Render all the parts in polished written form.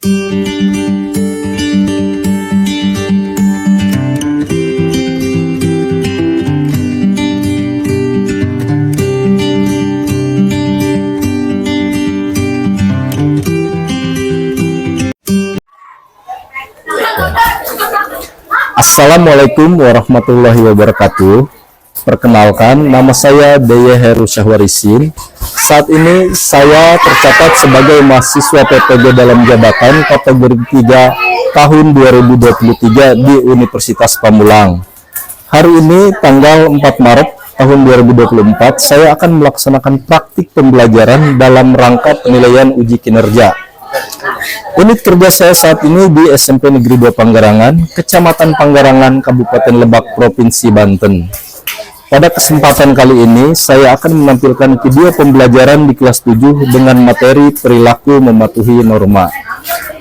Assalamualaikum warahmatullahi wabarakatuh. Perkenalkan, nama saya Deye Heru Syahwarisin. Saat ini saya tercatat sebagai mahasiswa PPG dalam jabatan kategori 3 tahun 2023 di Universitas Pamulang. Hari ini tanggal 4 Maret tahun 2024 saya akan melaksanakan praktik pembelajaran dalam rangka penilaian uji kinerja. Unit kerja saya saat ini di SMP Negeri 2 Panggarangan, Kecamatan Panggarangan, Kabupaten Lebak, Provinsi Banten. Pada kesempatan kali ini, saya akan menampilkan video pembelajaran di kelas 7 dengan materi perilaku mematuhi norma.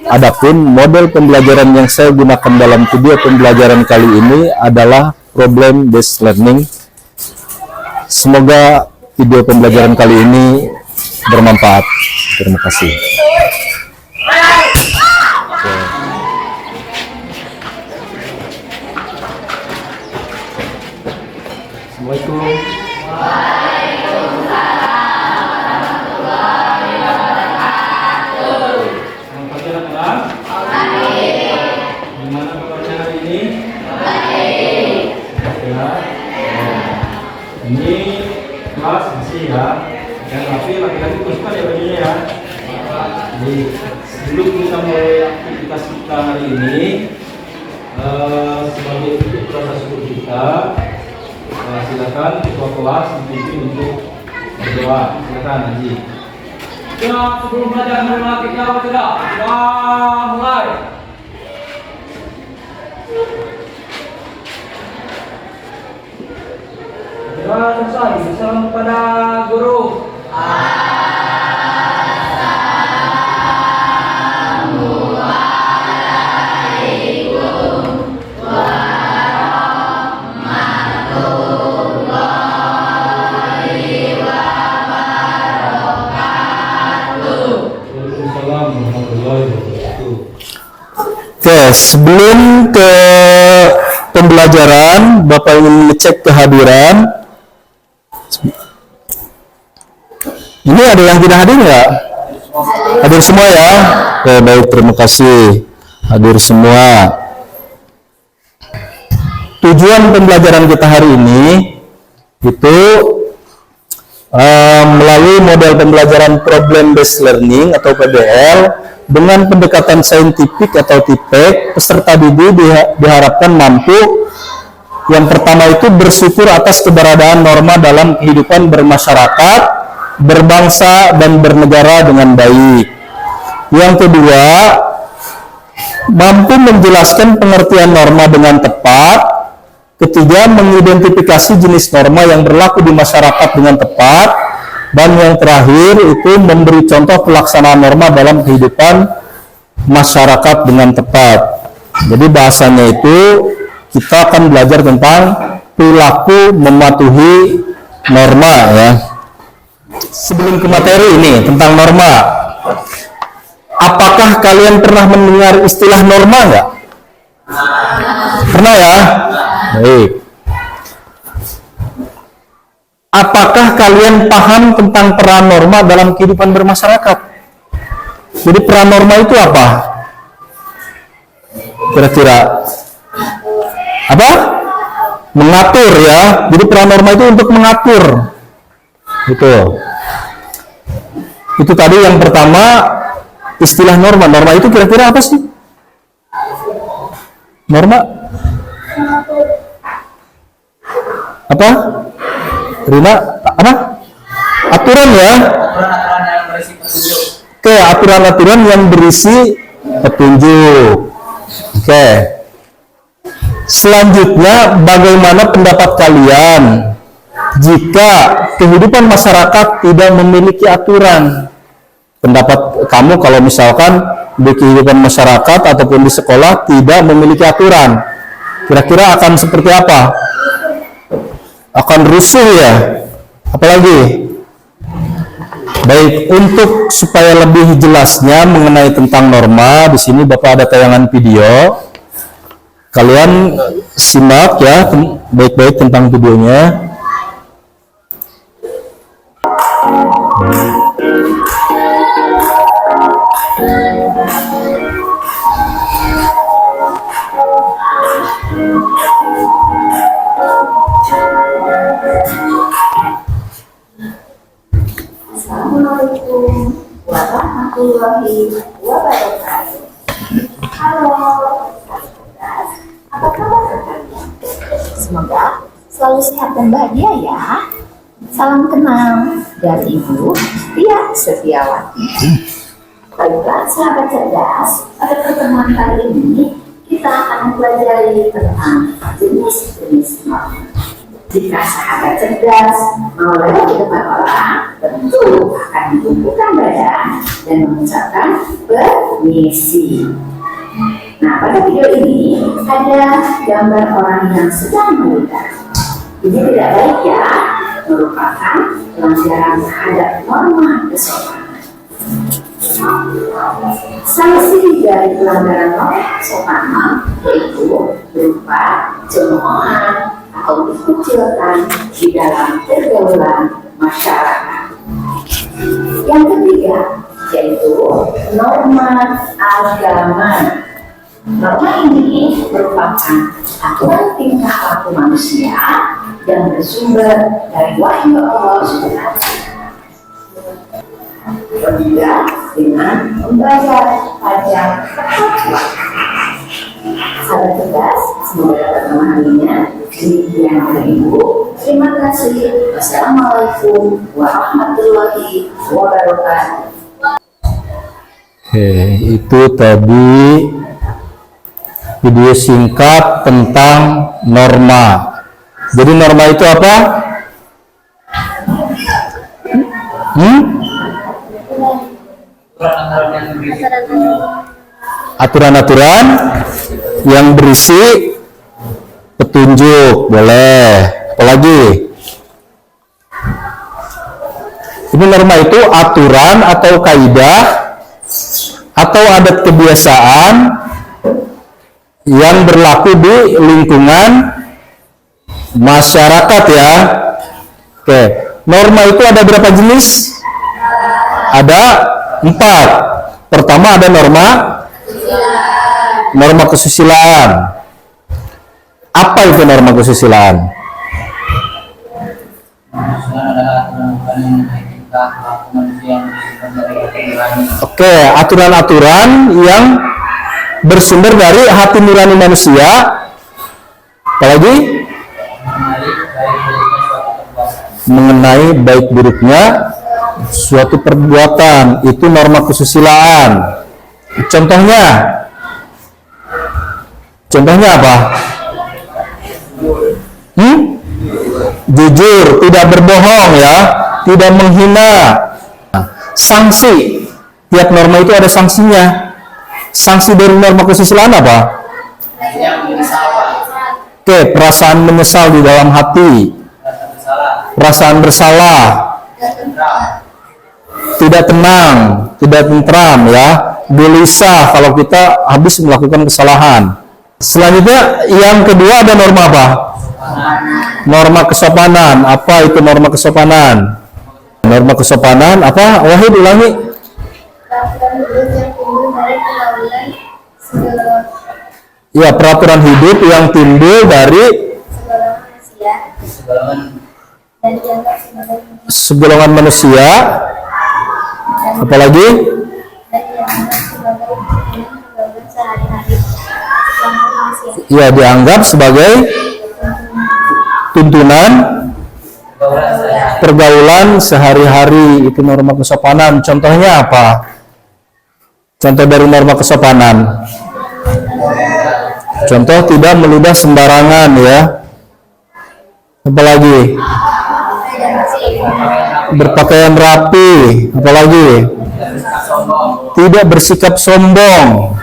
Adapun model pembelajaran yang saya gunakan dalam video pembelajaran kali ini adalah problem based learning. Semoga video pembelajaran kali ini bermanfaat. Terima kasih. Assalamualaikum. Warahmatullahi wabarakatuh. Selamat pagi anak-anak. Baik. Gimana kabarnya hari ini? Baik. Ya. Ini kelas masih ya. Dan tapi laki-laki bersuka ya bajunya ya. Jadi sebelum kita mulai aktivitas kita hari ini, sebagai titik rasa syukur kita. Silakan ketua kelas dipimpin untuk berdoa. Silakan Haji. Ya, sebelum belajar norma kita tidak. Mulai. Ya, selesai. Salam kepada guru. Oke, sebelum ke pembelajaran, Bapak ingin ngecek kehadiran. Ini ada yang tidak hadir nggak? Hadir semua ya? Oke, baik, terima kasih. Hadir semua. Tujuan pembelajaran kita hari ini itu melalui model pembelajaran problem based learning atau PBL dengan pendekatan saintifik atau TIPEK. Peserta didik diharapkan mampu yang pertama itu bersyukur atas keberadaan norma dalam kehidupan bermasyarakat, berbangsa, dan bernegara dengan baik. Yang kedua, mampu menjelaskan pengertian norma dengan tepat. Ketiga, mengidentifikasi jenis norma yang berlaku di masyarakat dengan tepat. Dan yang terakhir itu memberi contoh pelaksanaan norma dalam kehidupan masyarakat dengan tepat. Jadi bahasanya itu kita akan belajar tentang perilaku mematuhi norma ya. Sebelum ke materi ini tentang norma, apakah kalian pernah mendengar istilah norma nggak? Pernah ya? Baik. Apakah kalian paham tentang peran norma dalam kehidupan bermasyarakat? Jadi peran norma itu apa? Kira-kira apa? Mengatur ya. Jadi peran norma itu untuk mengatur. Itu tadi yang pertama, istilah norma. Norma itu kira-kira apa sih? Norma? Apa? Rina? Apa? Aturan ya? Oke, aturan-aturan yang berisi petunjuk. Oke. Selanjutnya, bagaimana pendapat kalian jika kehidupan masyarakat tidak memiliki aturan? Pendapat kamu kalau misalkan di kehidupan masyarakat ataupun di sekolah tidak memiliki aturan, kira-kira akan seperti apa? Akan rusuh ya? Apalagi? Baik, untuk supaya lebih jelasnya mengenai tentang norma, di sini Bapak ada tayangan video. Kalian simak ya baik-baik tentang videonya. Assalamualaikum warahmatullahi wabarakatuh. Halo, apa kabar kalian? Semoga selalu sehat dan bahagia ya. Salam kenal dari Ibu Tia Setiawati. Baiklah sahabat cerdas, pada pertemuan kali ini kita akan mempelajari tentang jenis-jenis norma. Jika sahabat cerdas mau lewat di depan orang, tentu akan menumbuhkan badan dan mengucapkan permisi. Nah, pada video ini ada gambar orang yang sedang melintas. Ini tidak baik ya, merupakan pelanggaran terhadap norma kesopanan. Sanksi dari pelanggaran norma kesopanan yaitu berupa cemoohan atau dikucilkan di dalam pergaulan masyarakat. Yang ketiga yaitu norma agama. Norma ini merupakan aturan tingkah laku manusia yang bersumber dari wahyu Allah Subhanahu. Ketiga dengan membayar pajak tepat waktu. Sahabat cerdas, semoga dapat memahaminya. Demikian dari Ibu. Terima kasih. Wassalamualaikum warahmatullahi wabarakatuh. Oke, itu tadi video singkat tentang norma. Jadi norma itu apa? Aturan-aturan yang berisi petunjuk, boleh. Apalagi? Ini norma itu aturan atau kaidah atau adat kebiasaan yang berlaku di lingkungan masyarakat ya. Oke, norma itu ada berapa jenis? Ada 4. Pertama ada norma kesusilaan. Apa itu norma kesusilaan? Oke, aturan-aturan yang bersumber dari hati nurani manusia. Apalagi? Mengenai baik buruknya suatu perbuatan, itu norma kesusilaan. Contohnya apa? Jujur, tidak berbohong ya, tidak menghina. Sanksi, tiap norma itu ada sanksinya. Sanksi dari norma kesusilaan apa? Oke, perasaan menyesal di dalam hati, perasaan bersalah, tidak tenang, tidak tentram ya, gelisah kalau kita habis melakukan kesalahan. Selanjutnya yang kedua ada norma apa? Norma kesopanan. Apa itu norma kesopanan? Norma kesopanan apa? Wahid ulangi. Ya, peraturan hidup yang timbul dari segolongan manusia. Apalagi? Ya, dianggap sebagai tuntunan pergaulan sehari-hari. Itu norma kesopanan. Contohnya apa? Contoh dari norma kesopanan. Contoh tidak meludah sembarangan ya. Apalagi? Berpakaian rapi. Apalagi? Tidak bersikap sombong.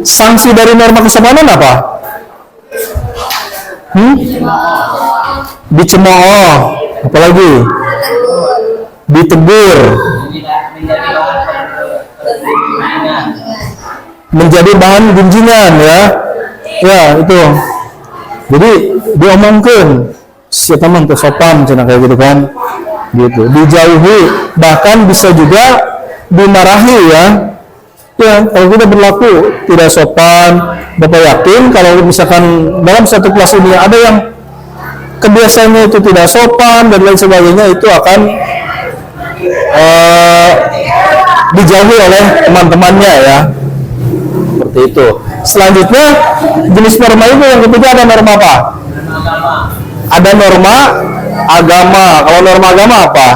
Sanksi dari norma kesopanan apa? Dicemooh. Apalagi? ditegur, menjadi bahan gunjingan ya. Ya, itu. Jadi diomongkan si teman tuh sopan cina kayak gitu kan. Gitu. Dijauhi, bahkan bisa juga dimarahi ya. Ya, kalau kita berlaku tidak sopan, Bapak yakin kalau misalkan dalam satu kelas ini ada yang kebiasaannya itu tidak sopan dan lain sebagainya, itu akan dijauhi oleh teman-temannya ya. Seperti itu. Selanjutnya jenis norma itu yang ketiga ada norma apa? Ada norma agama. Kalau norma agama apa?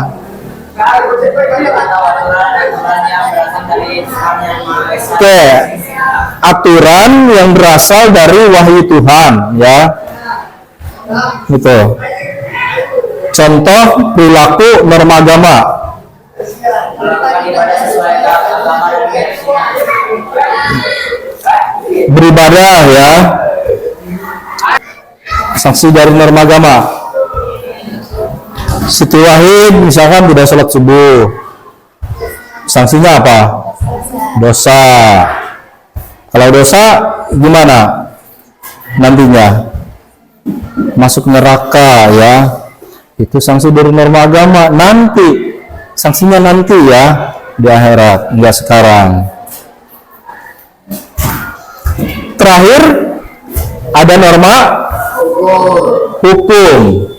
Oke, aturan yang berasal dari wahyu Tuhan ya. Gitu. Contoh perilaku norma agama. Beribadah ya. Sanksi dari norma agama. Siti Wahid misalkan tidak sholat subuh, sanksinya apa? Dosa. Kalau dosa gimana nantinya? Masuk neraka ya. Itu sanksi dari norma agama. Nanti sanksinya nanti ya, di akhirat, enggak sekarang. Terakhir ada norma hukum.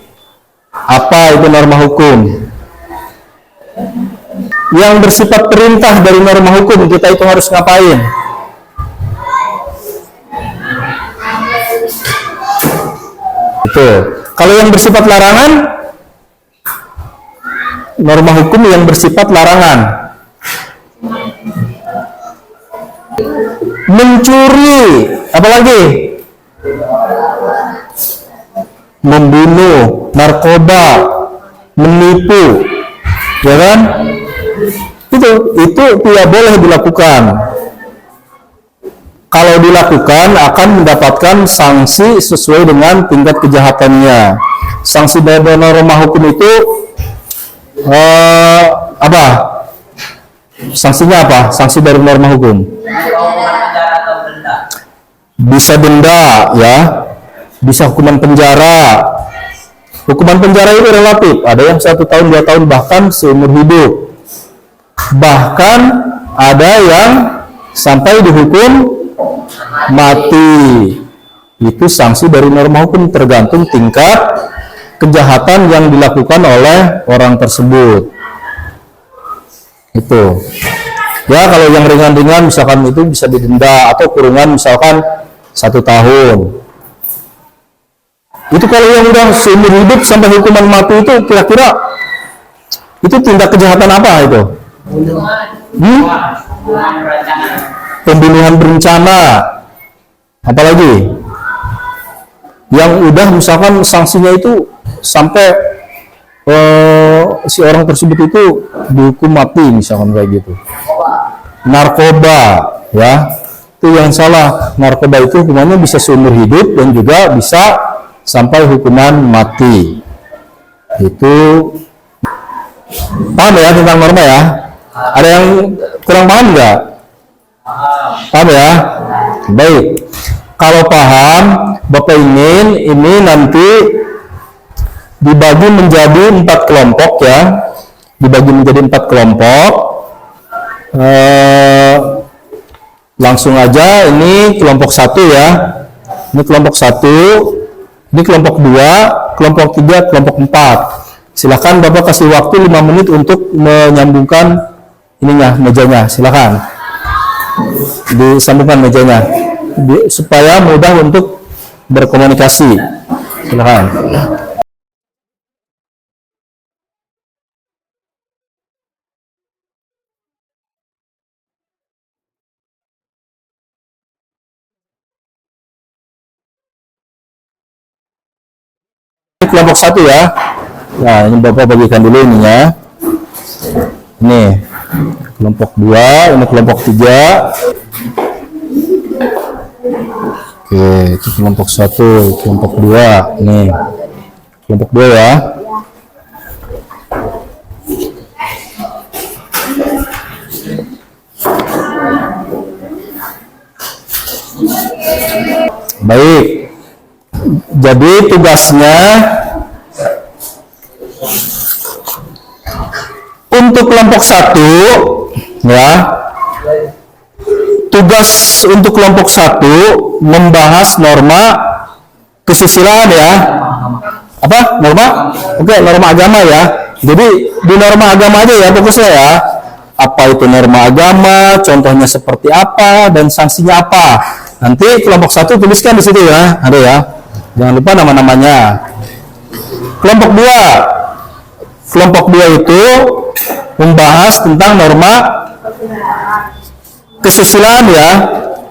Apa itu norma hukum? Yang bersifat perintah dari norma hukum, kita itu harus ngapain? Itu. Kalau yang bersifat larangan, norma hukum yang bersifat larangan. Mencuri, apalagi? Membunuh, narkoba, menipu, ya kan? Itu tidak boleh dilakukan. Kalau dilakukan akan mendapatkan sanksi sesuai dengan tingkat kejahatannya. Sanksi dari norma hukum itu apa? Sanksinya apa? Sanksi dari norma hukum bisa denda ya, bisa hukuman penjara. Hukuman penjara itu relatif, ada yang 1 tahun, 2 tahun, bahkan seumur hidup. Bahkan ada yang sampai dihukum mati. Itu sanksi dari norma hukum, tergantung tingkat kejahatan yang dilakukan oleh orang tersebut. Itu ya. Kalau yang ringan-ringan misalkan itu bisa didenda atau kurungan misalkan 1 tahun. Itu kalau yang udah seumur hidup sampai hukuman mati, itu kira-kira itu tindak kejahatan apa itu? Pembunuhan berencana. Apalagi yang udah misalkan sanksinya itu sampai si orang tersebut itu dihukum mati misalkan kayak gitu. Narkoba ya, itu yang salah. Narkoba itu hukumannya bisa seumur hidup dan juga bisa sampai hukuman mati. Itu paham ya tentang norma ya? Ada yang kurang paham nggak? Paham ya? Baik. Kalau paham, Bapak ingin ini nanti dibagi menjadi 4 kelompok ya. Dibagi menjadi 4 kelompok. Langsung aja, ini kelompok 1 ya. Ini kelompok 1. Ini kelompok 2, kelompok 3, kelompok 4. Silakan Bapak kasih waktu 5 menit untuk menyambungkan ininya, mejanya. Silakan disambungkan mejanya supaya mudah untuk berkomunikasi. Silakan. Ini kelompok 1 ya. Nah, ini Bapak bagikan dulu ininya. Ini kelompok 2, ini kelompok 3. Oke, itu kelompok 1, kelompok 2. Nih, kelompok 2 ya. Baik. Jadi tugasnya untuk kelompok 1 ya. Tugas untuk kelompok 1 membahas norma kesusilaan ya. Apa? Norma? Oke, norma agama ya. Jadi di norma agama aja ya fokusnya ya. Apa itu norma agama, contohnya seperti apa, dan sanksinya apa. Nanti kelompok 1 tuliskan di situ ya, ada ya. Jangan lupa nama-namanya. Kelompok 2. Kelompok 2 itu membahas tentang norma kesusilaan ya.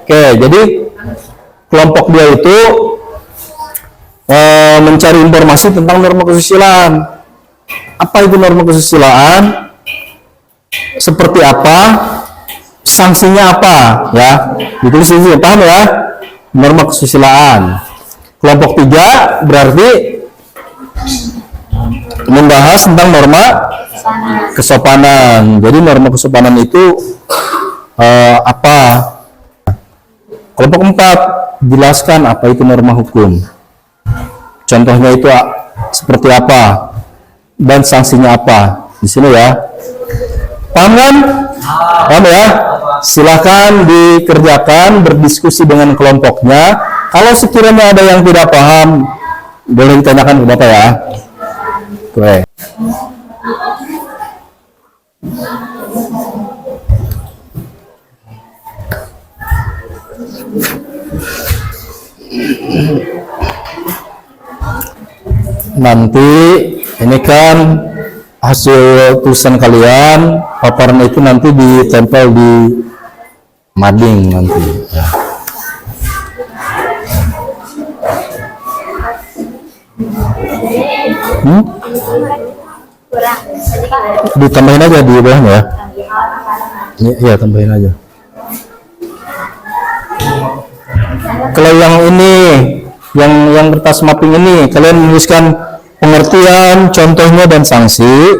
Oke, jadi kelompok 2 itu mencari informasi tentang norma kesusilaan. Apa itu norma kesusilaan? Seperti apa? Sanksinya apa? Ya, ditulis di sini, paham ya? Norma kesusilaan. Kelompok 3 berarti membahas tentang norma kesopanan. Jadi norma kesopanan itu apa? Kelompok 4 jelaskan apa itu norma hukum. Contohnya itu seperti apa dan sanksinya apa. Di sini ya. Paham kan? Paham ya? Silahkan dikerjakan, berdiskusi dengan kelompoknya. Kalau sekiranya ada yang tidak paham, boleh ditanyakan ke Bapak ya. Oke. Nanti ini kan hasil tulisan kalian, paparan itu nanti ditempel di mading nanti ya. Ditambahin aja di bawahnya ya. Iya, tambahin aja. Kalau yang ini, yang kertas mapping ini, kalian menuliskan pengertian, contohnya dan sanksi.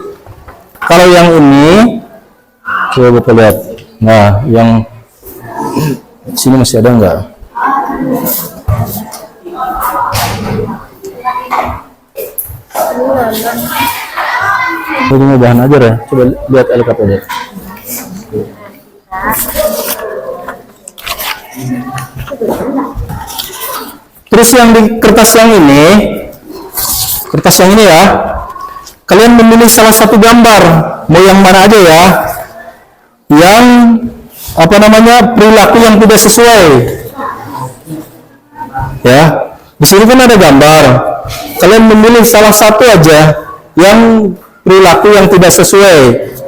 Kalau yang ini, coba Bapak lihat. Nah, yang sini masih ada enggak? Ini bahan ajar ya. Coba lihat LKPD. Terus yang di kertas yang ini ya, kalian memilih salah satu gambar, mau yang mana aja ya, yang apa namanya perilaku yang tidak sesuai. Ya, di sini kan ada gambar. Kalian memilih salah satu aja yang perilaku yang tidak sesuai.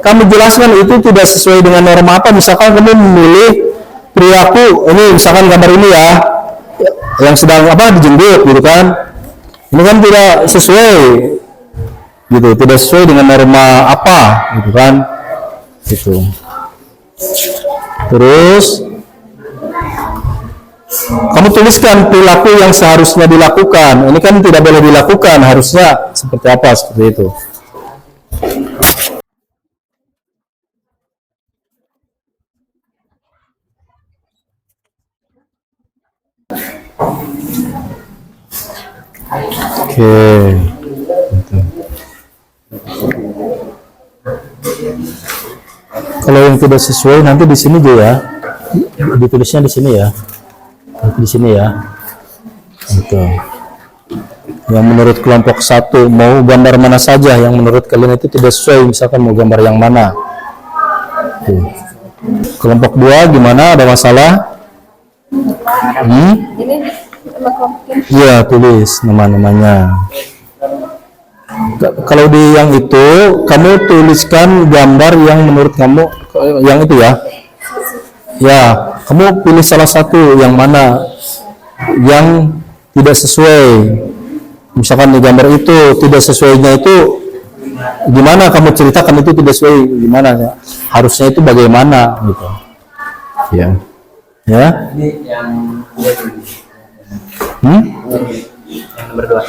Kamu jelaskan itu tidak sesuai dengan norma apa. Misalkan kamu memilih perilaku ini, misalkan gambar ini ya, yang sedang apa dijenggut gitu kan. Ini kan tidak sesuai gitu, tidak sesuai dengan norma apa gitu kan. Gitu. Terus kamu tuliskan perilaku yang seharusnya dilakukan. Ini kan tidak boleh dilakukan, harusnya seperti apa, seperti itu. Oke. Kalau yang tidak sesuai nanti di sini juga ya. Ditulisnya di sini ya. Di sini ya. Gitu. Yang menurut kelompok 1 mau gambar mana saja yang menurut kalian itu tidak sesuai, misalkan mau gambar yang mana. Tuh. Kelompok 2 gimana, ada masalah? Iya, tulis nama-namanya. Kalau di yang itu kamu tuliskan gambar yang menurut kamu yang itu ya. Ya, kamu pilih salah satu yang mana yang tidak sesuai. Misalkan di gambar itu tidak sesuainya itu gimana, kamu ceritakan itu tidak sesuai gimana ya. Harusnya itu bagaimana gitu. Ya. Ya. Ini yang nomor 2.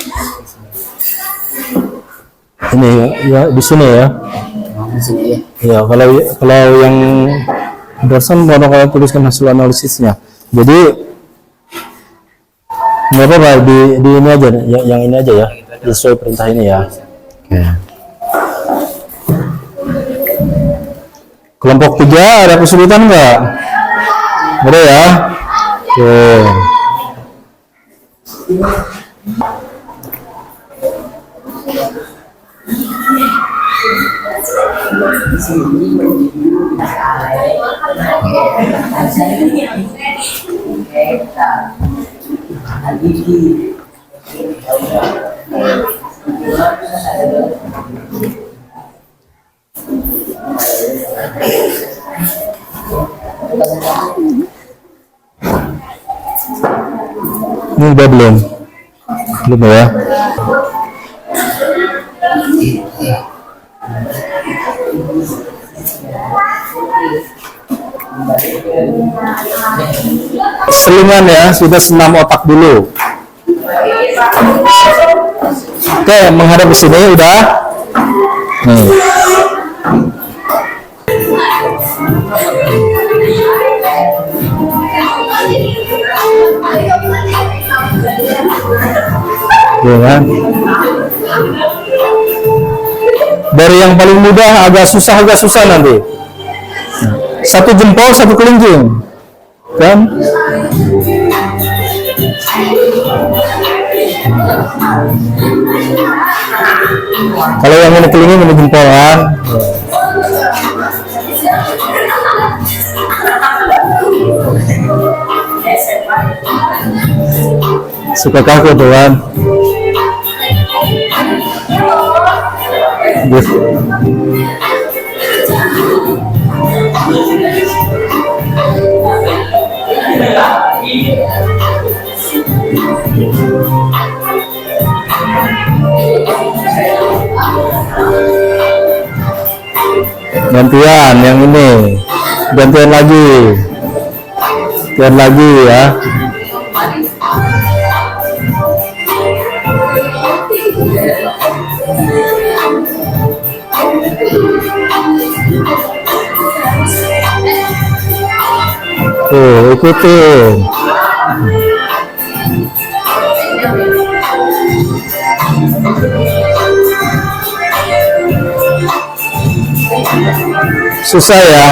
Ini ya di sini ya. Ya, kalau yang Darsan mau kalian tuliskan hasil analisisnya. Jadi Nggak apa-apa, di ini aja, yang ini aja ya, sesuai perintah ini ya. Oke. Kelompok 3 ada kesulitan nggak? Ada ya? Oke. Ini udah belum? Belum ya? Selingan ya, sudah senam otak dulu. Oke, menghadap ke sini udah. Nih. Ya kan? Dari yang paling mudah agak susah nanti. Satu jempol, satu kelingking, kan? Kalau yang ini kelingking, ini jempol kan? Suka kaku tuh kan? Gantian yang ini, gantian lagi ya. Tuh, ikutin. Susah ya,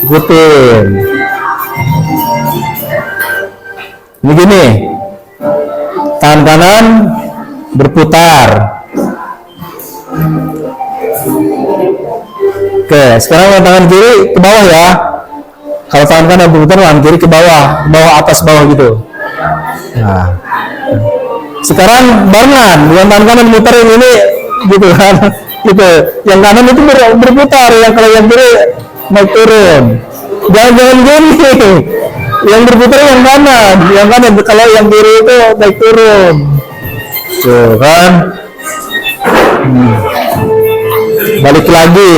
ikutin. Ini gini, tangan kanan berputar. Oke, sekarang tangan kiri ke bawah ya. Kalau tangan kanan berputar, tangan kiri ke bawah, atas bawah gitu. Nah, sekarang barengan, bukan tangan kanan muterin ini gitu kan. Gitu. Yang kanan itu berputar, kalau yang kiri naik turun. Jangan gini. Yang berputar yang kanan, kalau yang kiri itu naik turun. Tuh kan. Balik lagi.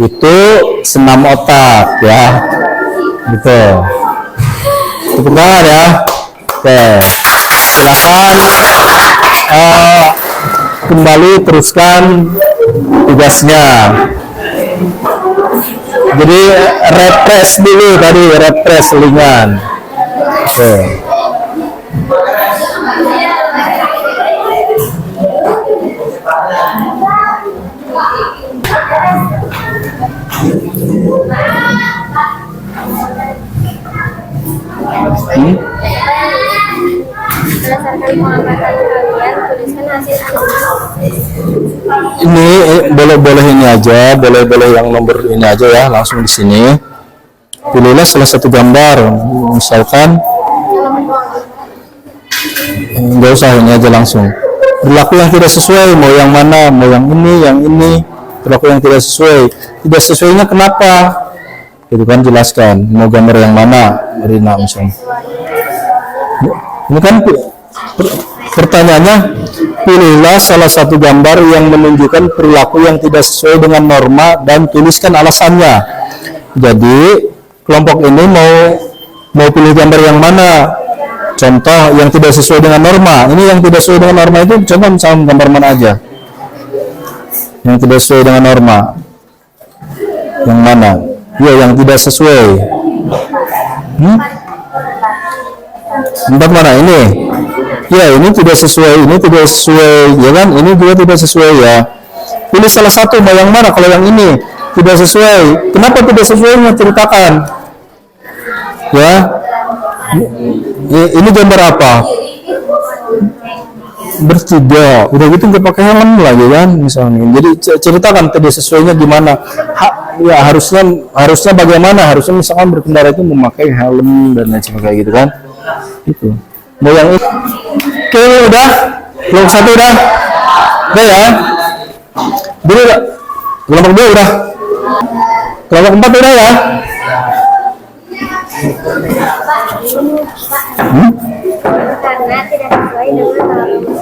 Itu senam otak ya, gitu. Tepuk tangan ya. Oke, silakan kembali teruskan tugasnya. Jadi refresh dulu tadi, refresh selingan. Oke. Berdasarkan pengamatan kalian, tuliskan hasil analisis. Ini boleh ini aja, boleh yang nomor ini aja ya, langsung di sini. Pilihlah salah satu gambar, misalkan nggak usah ini aja langsung. Perilaku yang tidak sesuai, mau yang mana, mau yang ini. Perilaku yang tidak sesuainya kenapa? Itu kan jelaskan, mau gambar yang mana, Rina misalnya. Ini kan pertanyaannya, pilihlah salah satu gambar yang menunjukkan perilaku yang tidak sesuai dengan norma dan tuliskan alasannya. Jadi kelompok ini mau pilih gambar yang mana? Contoh yang tidak sesuai dengan norma. Ini yang tidak sesuai dengan norma itu contoh misalnya gambar mana aja? Yang tidak sesuai dengan norma. Yang mana? Ya, yang tidak sesuai. Empat mana? Ini. Ya, ini tidak sesuai. Ini tidak sesuai. Ya kan? Ini juga tidak sesuai ya. Pilih salah satu. Mau yang mana? Kalau yang ini tidak sesuai. Kenapa tidak sesuainya? Ceritakan. Ya. Ini gambar apa? Bertiga. Udah gitu nggak pakai helm lagi kan? Misalnya. Jadi ceritakan tidak sesuainya gimana? Ya harusnya bagaimana? Harusnya misalkan berkendara itu memakai helm dan lain sebagainya gitu kan? Itu. Mau yang itu? Oke, udah. Kelompok 1 udah. Udah ya. Dulu udah. Kelompok 2 udah. Kelompok 4 udah ya. Karena tidak sesuai dengan norma.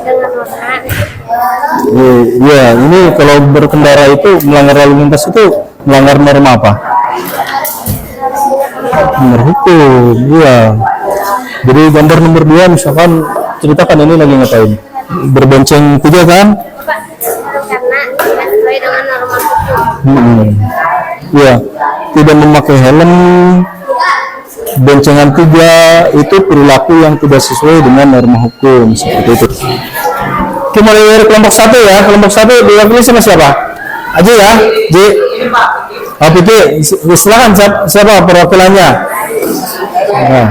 Iya, ini kalau berkendara itu melanggar lalu lintas itu melanggar norma apa? Nomor hukum, iya. Jadi gambar nomor 2 misalkan ceritakan ini lagi ngapain? Berbonceng 3 kan? Karena tidak sesuai dengan norma hukum. Iya, tidak memakai helm. Boncengan 3 itu perilaku yang tidak sesuai dengan norma hukum seperti itu. Oke, mulai dari kelompok 1 ya. Kelompok 1 diwakili sama siapa? Aji ya, J. Oh, Pipi, silakan siapa perwakilannya? Nah.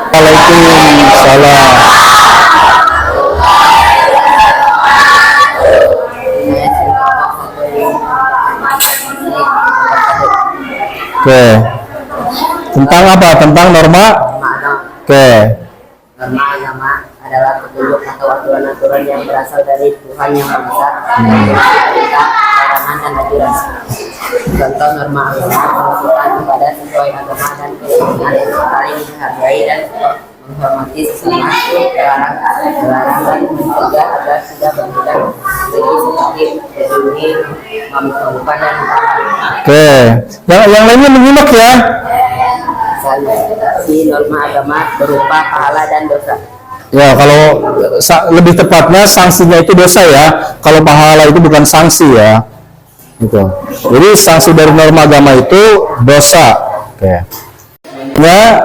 Waalaikumsalam. Oke. Tentang apa? Tentang norma? Oke. Norma agama adalah petunjuk atau aturan-aturan yang berasal dari Tuhan yang Maha Esa, perintah, larangan, dan anjuran. Contoh norma agama melakukan ibadah sesuai agama dan keyakinan, saling menghargai dan menghormati sesama, melarang dan mencegah agar tidak bertindak segi seperti menjauhi, memabukkan dan Oke. Yang lainnya menyimak ya. sanksi norma agama berupa pahala dan dosa. Ya, kalau lebih tepatnya sanksinya itu dosa ya. Kalau pahala itu bukan sanksi ya. Gitu. Jadi sanksi dari norma agama itu dosa. Oke. Ya,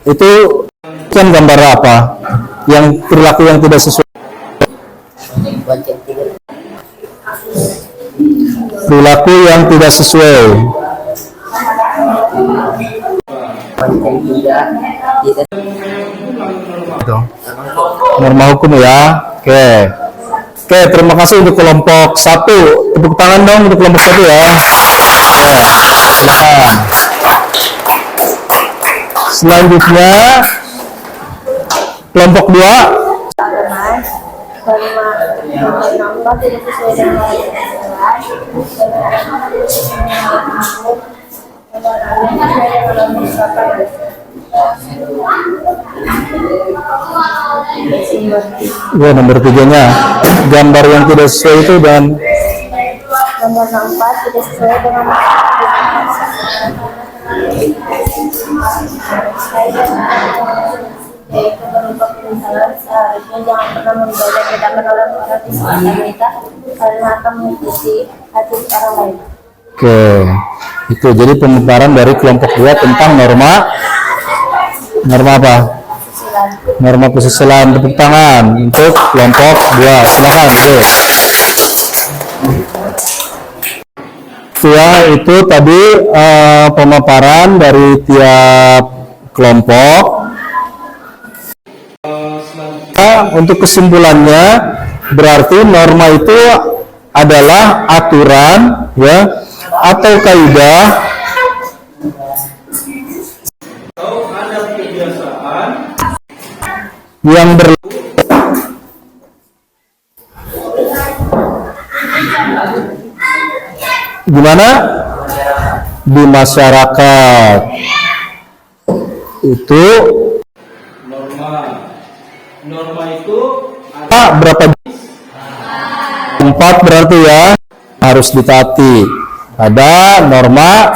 itu kan gambar apa? Yang perilaku yang tidak sesuai. Bonceng 3. Perilaku yang tidak sesuai. Bonceng 3 tidak Itu. Norma hukum ya. Oke. Oke, terima kasih untuk kelompok 1. Tepuk tangan dong untuk kelompok 1 ya. Ya, silakan. Selanjutnya kelompok 2. Norma tidak sesuai dengan Ya, nomor 3-nya gambar yang tidak sesuai itu dan nomor 4 tidak sesuai dengan yaitu berupa penyesalan. Seharusnya jangan pernah membeda-bedakan orang di sekitar kita karena akan mengikuti hati orang lain. oke. Itu jadi pemaparan dari kelompok 2 tentang norma apa? Norma kesusilaan. Tepuk tangan untuk kelompok 2. Silakan. Oke. Ya, itu tadi pemaparan dari tiap kelompok. Untuk kesimpulannya berarti norma itu adalah aturan ya atau kaidah ada kebiasaan yang gimana di masyarakat itu norma itu berapa 4 berarti ya harus ditaati. Ada norma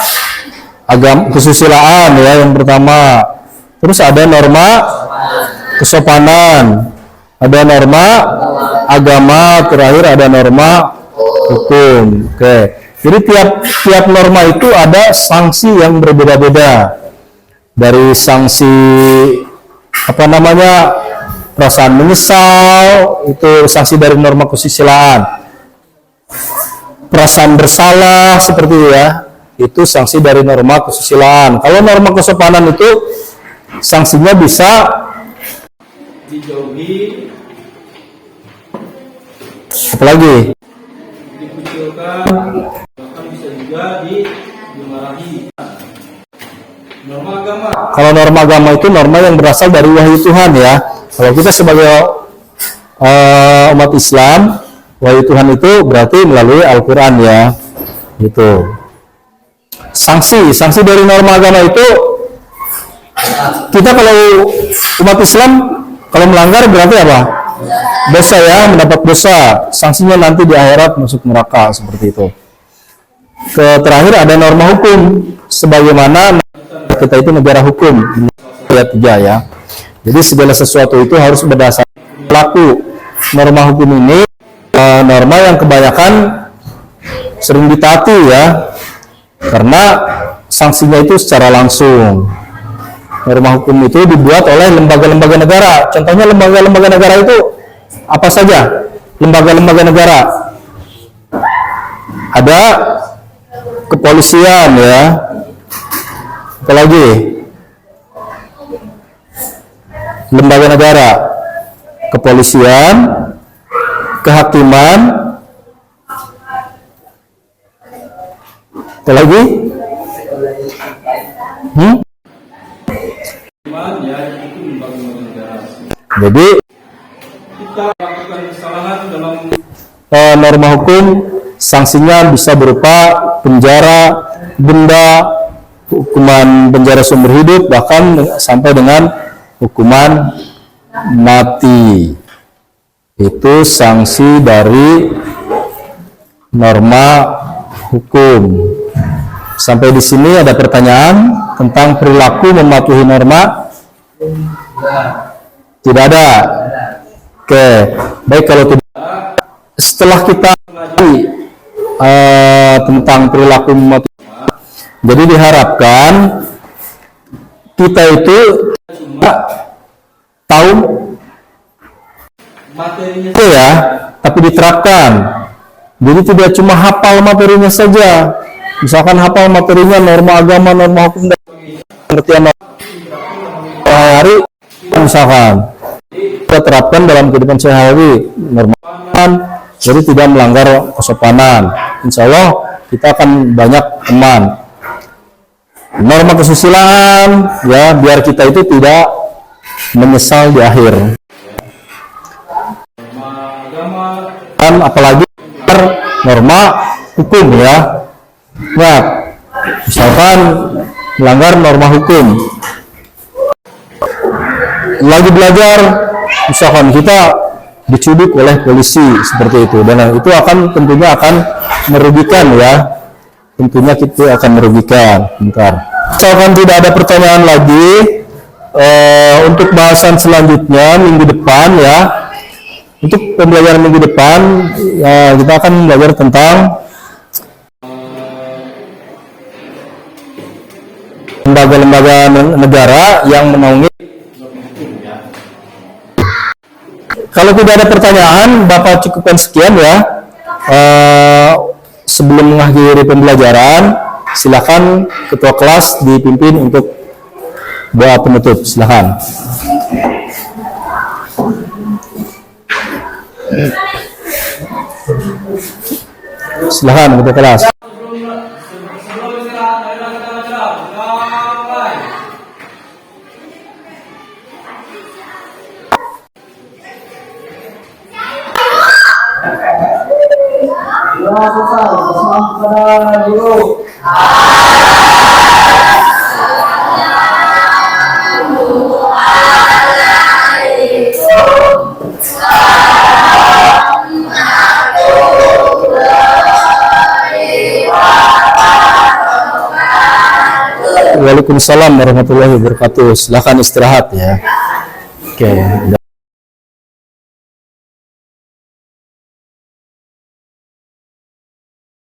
agama kesusilaan ya yang pertama, terus ada norma kesopanan, ada norma agama, terakhir ada norma hukum. Oke. Jadi tiap norma itu ada sanksi yang berbeda-beda. Dari sanksi perasaan menyesal, itu sanksi dari norma kesusilaan. Perasaan bersalah seperti itu ya, itu sanksi dari norma kesusilaan. Kalau norma kesopanan itu sanksinya bisa dijauhi, apalagi dikucilkan, bahkan bisa juga dimarahi. Norma agama. kalau norma agama itu norma yang berasal dari wahyu Tuhan ya. Kalau kita sebagai umat Islam, wahyu Tuhan itu berarti melalui Al-Quran ya. Gitu. Sanksi dari norma agama itu, kita kalau umat Islam kalau melanggar berarti apa? Dosa ya, mendapat dosa. Sanksinya nanti di akhirat masuk neraka seperti itu. Terakhir ada norma hukum, sebagaimana kita itu negara hukum, ayat 3 ya. Jadi segala sesuatu itu harus berdasarkan pelaku. Norma hukum ini norma yang kebanyakan sering ditaati ya, karena sanksinya itu secara langsung. Norma hukum itu dibuat oleh lembaga-lembaga negara. Contohnya lembaga-lembaga negara itu apa saja? Lembaga-lembaga negara ada kepolisian ya, apalagi lembaga negara, kepolisian, kehakiman, apalagi Ya, itu lembaga-lembaga negara. jadi Kita melakukan kesalahan dalam norma hukum sanksinya bisa berupa penjara, denda, hukuman penjara seumur hidup, bahkan sampai dengan hukuman mati. Itu sanksi dari norma hukum. Sampai di sini ada pertanyaan tentang perilaku mematuhi norma? Tidak ada. Oke, baik kalau tidak. Setelah kita tentang perilaku mematuhi norma, jadi diharapkan kita itu tahu materinya itu ya, tapi diterapkan. Jadi tidak cuma hafal materinya saja. Misalkan hafal materinya norma agama, norma hukum, dan pengertian sehari-hari, misalkan kita terapkan dalam kehidupan sehari-hari norma, jadi tidak melanggar kesopanan. Insya Allah kita akan banyak teman. Norma kesusilaan ya, biar kita itu tidak menyesal di akhir. Dan apalagi norma hukum ya. Nah, misalkan melanggar norma hukum, lagi belajar, misalkan kita dicuduk oleh polisi seperti itu, dan itu akan tentunya akan merugikan ya. Tentunya kita akan merugikan. Bentar. Misalkan tidak ada pertanyaan lagi, untuk bahasan selanjutnya minggu depan ya. Untuk pembelajaran minggu depan ya, kita akan belajar tentang lembaga-lembaga negara yang menaungi. Kalau tidak ada pertanyaan, Bapak cukupkan sekian ya. Sebelum mengakhiri pembelajaran, silakan ketua kelas dipimpin untuk doa penutup. Silakan. Silakan ketua kelas. Waalaikumsalam warahmatullahi wabarakatuh. Silakan istirahat ya. Oke.